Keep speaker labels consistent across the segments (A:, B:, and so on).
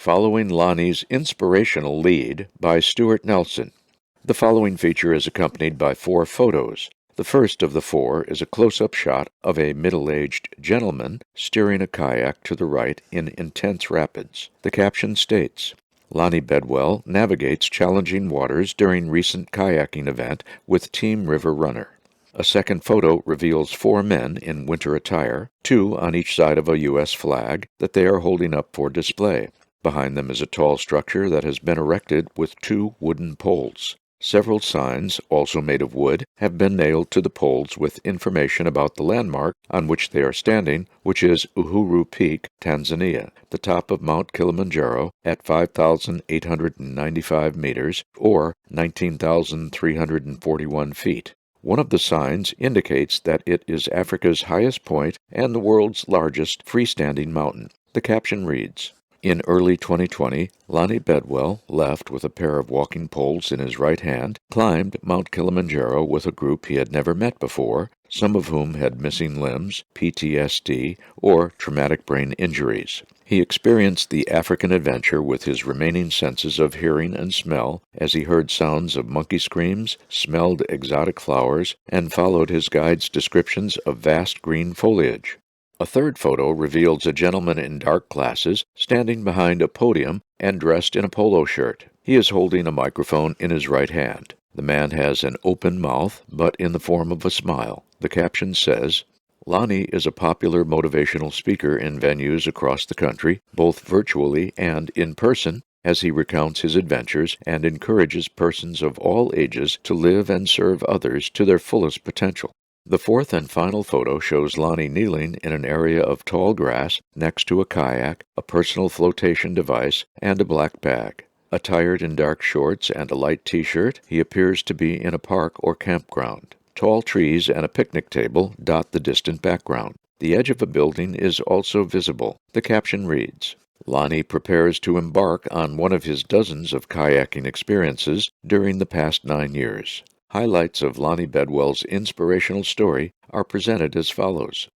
A: Following Lonnie's Inspirational lead by Stuart Nelson. The following feature is accompanied by 4 photos. The first of the 4 is a close-up shot of a middle-aged gentleman steering a kayak to the right in intense rapids. The caption states, Lonnie Bedwell navigates challenging waters during recent kayaking event with Team River Runner. A second photo reveals 4 men in winter attire, 2 on each side of a U.S. flag that they are holding up for display. Behind them is a tall structure that has been erected with 2 wooden poles. Several signs, also made of wood, have been nailed to the poles with information about the landmark on which they are standing, which is Uhuru Peak, Tanzania, the top of Mount Kilimanjaro at 5,895 meters, or 19,341 feet. One of the signs indicates that it is Africa's highest point and the world's largest freestanding mountain. The caption reads, in early 2020, Lonnie Bedwell left with a pair of walking poles in his right hand, climbed Mount Kilimanjaro with a group he had never met before, some of whom had missing limbs, PTSD, or traumatic brain injuries. He experienced the African adventure with his remaining senses of hearing and smell as he heard sounds of monkey screams, smelled exotic flowers, and followed his guide's descriptions of vast green foliage. A third photo reveals a gentleman in dark glasses standing behind a podium and dressed in a polo shirt. He is holding a microphone in his right hand. The man has an open mouth, but in the form of a smile. The caption says, Lonnie is a popular motivational speaker in venues across the country, both virtually and in person, as he recounts his adventures and encourages persons of all ages to live and serve others to their fullest potential. The fourth and final photo shows Lonnie kneeling in an area of tall grass next to a kayak, a personal flotation device, and a black bag. Attired in dark shorts and a light t-shirt, he appears to be in a park or campground. Tall trees and a picnic table dot the distant background. The edge of a building is also visible. The caption reads, Lonnie prepares to embark on one of his dozens of kayaking experiences during the past 9 years. Highlights of Lonnie Bedwell's inspirational story are presented as follows.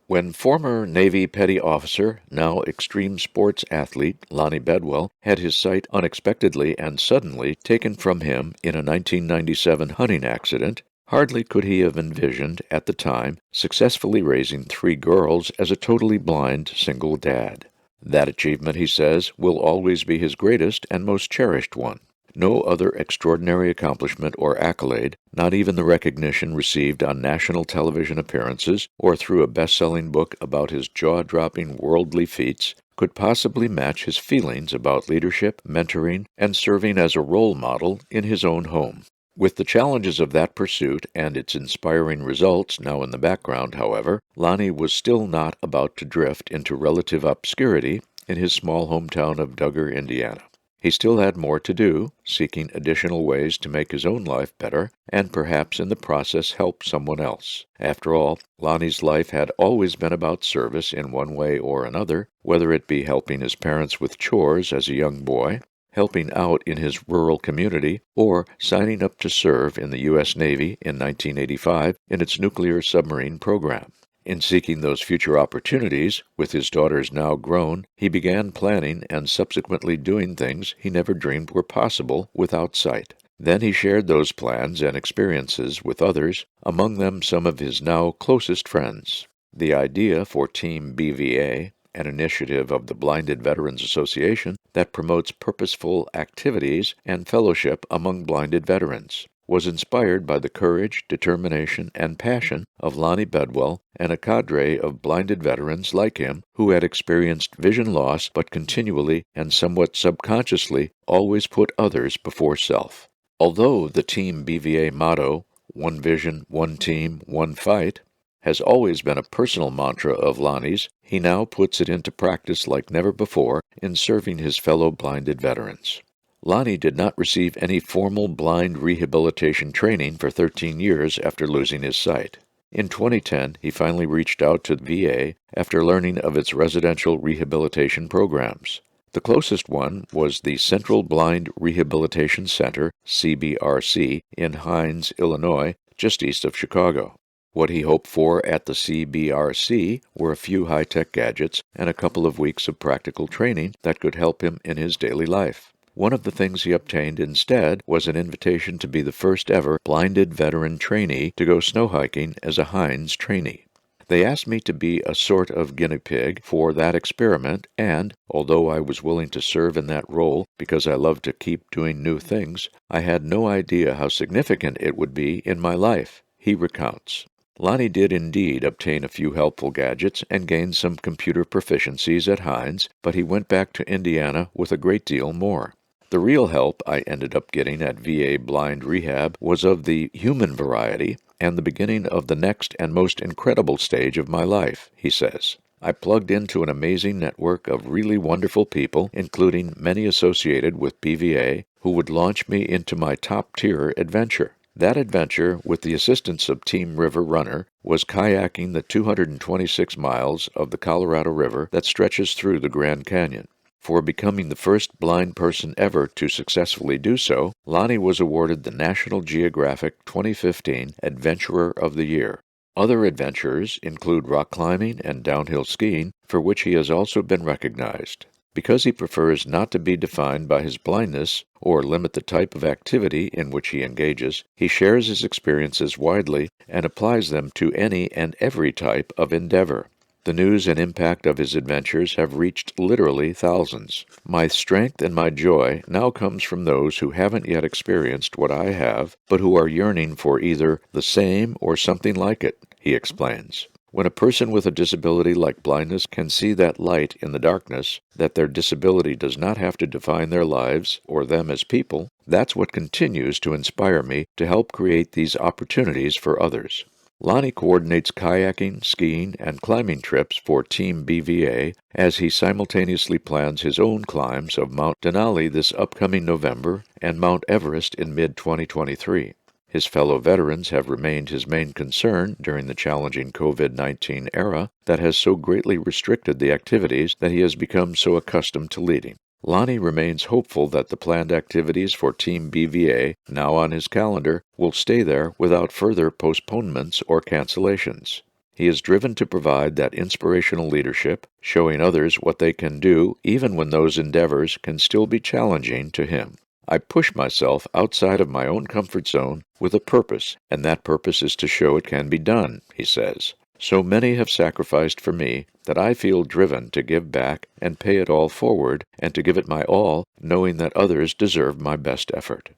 A: When former Navy petty officer, now extreme sports athlete, Lonnie Bedwell had his sight unexpectedly and suddenly taken from him in a 1997 hunting accident, hardly could he have envisioned, at the time, successfully raising 3 girls as a totally blind single dad. That achievement, he says, will always be his greatest and most cherished one. No other extraordinary accomplishment or accolade, not even the recognition received on national television appearances or through a best-selling book about his jaw-dropping worldly feats, could possibly match his feelings about leadership, mentoring, and serving as a role model in his own home. With the challenges of that pursuit and its inspiring results now in the background, however, Lonnie was still not about to drift into relative obscurity in his small hometown of Duggar, Indiana. He still had more to do, seeking additional ways to make his own life better, and perhaps in the process help someone else. After all, Lonnie's life had always been about service in one way or another, whether it be helping his parents with chores as a young boy, helping out in his rural community, or signing up to serve in the U.S. Navy in 1985 in its nuclear submarine program. In seeking those future opportunities, with his daughters now grown, he began planning and subsequently doing things he never dreamed were possible without sight. Then he shared those plans and experiences with others, among them some of his now closest friends. The idea for Team BVA, an initiative of the Blinded Veterans Association that promotes purposeful activities and fellowship among blinded veterans, was inspired by the courage, determination, and passion of Lonnie Bedwell and a cadre of blinded veterans like him who had experienced vision loss but continually and somewhat subconsciously always put others before self. Although the Team BVA motto, one vision, one team, one fight, has always been a personal mantra of Lonnie's, he now puts it into practice like never before in serving his fellow blinded veterans. Lonnie did not receive any formal blind rehabilitation training for 13 years after losing his sight. In 2010, he finally reached out to the VA after learning of its residential rehabilitation programs. The closest one was the Central Blind Rehabilitation Center, CBRC, in Hines, Illinois, just east of Chicago. What he hoped for at the CBRC were a few high-tech gadgets and a couple of weeks of practical training that could help him in his daily life. One of the things he obtained instead was an invitation to be the first ever blinded veteran trainee to go snow hiking as a Heinz trainee. They asked me to be a sort of guinea pig for that experiment, and, although I was willing to serve in that role because I love to keep doing new things, I had no idea how significant it would be in my life, he recounts. Lonnie did indeed obtain a few helpful gadgets and gain some computer proficiencies at Heinz, but he went back to Indiana with a great deal more. The real help I ended up getting at VA blind rehab was of the human variety and the beginning of the next and most incredible stage of my life, he says. I plugged into an amazing network of really wonderful people, including many associated with BVA, who would launch me into my top-tier adventure. That adventure, with the assistance of Team River Runner, was kayaking the 226 miles of the Colorado River that stretches through the Grand Canyon. For becoming the first blind person ever to successfully do so, Lonnie was awarded the National Geographic 2015 Adventurer of the Year. Other adventures include rock climbing and downhill skiing, for which he has also been recognized. Because he prefers not to be defined by his blindness or limit the type of activity in which he engages, he shares his experiences widely and applies them to any and every type of endeavor. The news and impact of his adventures have reached literally thousands. My strength and my joy now comes from those who haven't yet experienced what I have, but who are yearning for either the same or something like it, he explains. When a person with a disability like blindness can see that light in the darkness, that their disability does not have to define their lives or them as people, that's what continues to inspire me to help create these opportunities for others. Lonnie coordinates kayaking, skiing, and climbing trips for Team BVA as he simultaneously plans his own climbs of Mount Denali this upcoming November and Mount Everest in mid-2023. His fellow veterans have remained his main concern during the challenging COVID-19 era that has so greatly restricted the activities that he has become so accustomed to leading. Lonnie remains hopeful that the planned activities for Team BVA, now on his calendar, will stay there without further postponements or cancellations. He is driven to provide that inspirational leadership, showing others what they can do even when those endeavors can still be challenging to him. I push myself outside of my own comfort zone with a purpose, and that purpose is to show it can be done, he says. So many have sacrificed for me that I feel driven to give back and pay it all forward and to give it my all, knowing that others deserve my best effort.